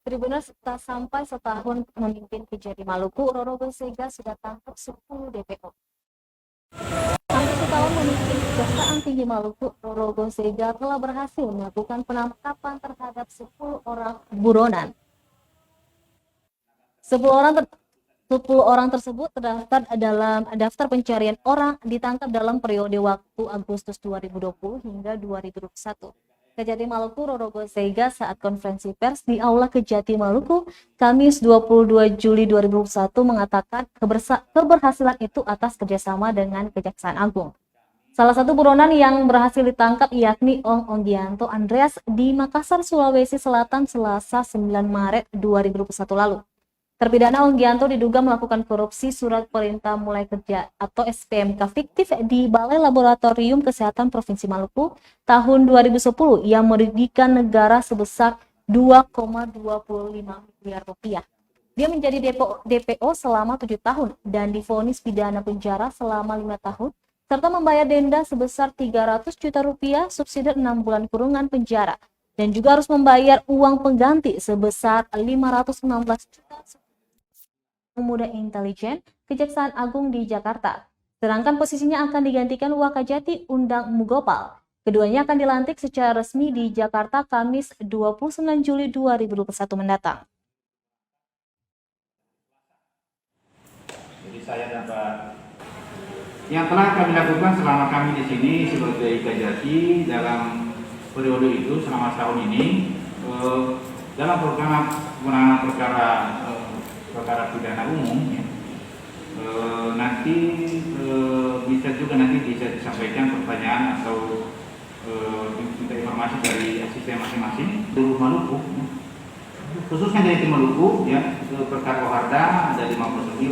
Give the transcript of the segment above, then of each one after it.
Tribuners tak sampai setahun memimpin Kejati Maluku, Rorogo Sega sudah tangkap 10 DPO. Hampir setahun memimpin Kejaksaan Tinggi Maluku, Rorogo Sega telah berhasil melakukan penangkapan terhadap 10 orang buronan. 10 orang tersebut terdaftar dalam daftar pencarian orang ditangkap dalam periode waktu Agustus 2020 hingga 2021. Kejati Maluku Rorogo Sega saat konferensi pers di Aula Kejati Maluku Kamis 22 Juli 2021 mengatakan keberhasilan itu atas kerjasama dengan Kejaksaan Agung. Salah satu buronan yang berhasil ditangkap yakni Ong Onggianto Andreas di Makassar, Sulawesi Selatan Selasa 9 Maret 2021 lalu. Terpidana Onggianto diduga melakukan korupsi surat perintah mulai kerja atau SPMK fiktif di Balai Laboratorium Kesehatan Provinsi Maluku tahun 2010 yang merugikan negara sebesar 2,25 miliar rupiah. Dia menjadi DPO selama 7 tahun dan divonis pidana penjara selama 5 tahun serta membayar denda sebesar 300 juta rupiah subsidi 6 bulan kurungan penjara dan juga harus membayar uang pengganti sebesar 516 juta Pemuda Intelijen Kejaksaan Agung di Jakarta. Sedangkan posisinya akan digantikan Wakajati Undang Mugopal. Keduanya akan dilantik secara resmi di Jakarta Kamis 29 Juli 2021 mendatang. Jadi saya dan Pak yang telah kami lakukan selama kami di sini sebagai Kajati dalam periode itu selama tahun ini dalam program penanganan perkara pidana umum ya. Nanti bisa disampaikan pertanyaan atau minta informasi dari asisten masing-masing seluruh Maluku ya. Khususnya dari tim Maluku ya, perkara Oharda ada 59,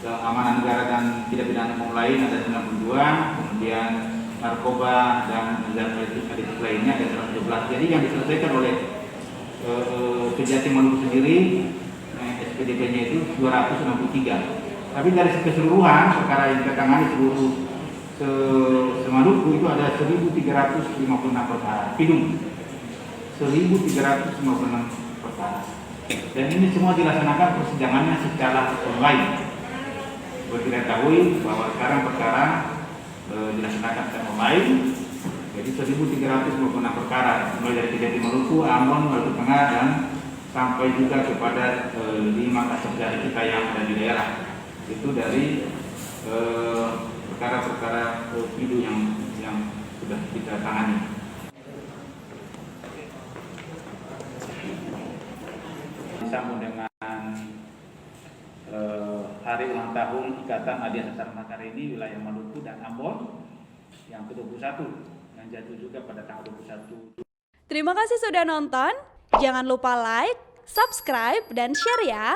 amanah negara dan tidak pidana umum lain ada 92, kemudian narkoba dan zat radikal lainnya ada 117. Jadi yang diselesaikan oleh Kejati Maluku sendiri SPDP-nya itu 263. Tapi dari keseluruhan perkara yang ditangani seluruh Maluku itu ada 1.356 perkara. Pidum 1.356 perkara. Dan ini semua dilaksanakan persidangannya secara online. Seperti kita ketahui bahwa sekarang perkara dilaksanakan secara online. Jadi 1.356 perkara mulai dari Kejati Maluku, Ambon, Maluku Tengah dan sampai juga kepada 5 kasus dari kita yang ada di daerah. Itu dari perkara-perkara video yang sudah kita tangani. Disambung dengan hari ulang tahun Ikatan Adian Sarana Karini wilayah Maluku dan Ambon yang ke-21 yang jatuh juga pada tanggal 21. Terima kasih sudah nonton. Jangan lupa like, subscribe, dan share ya.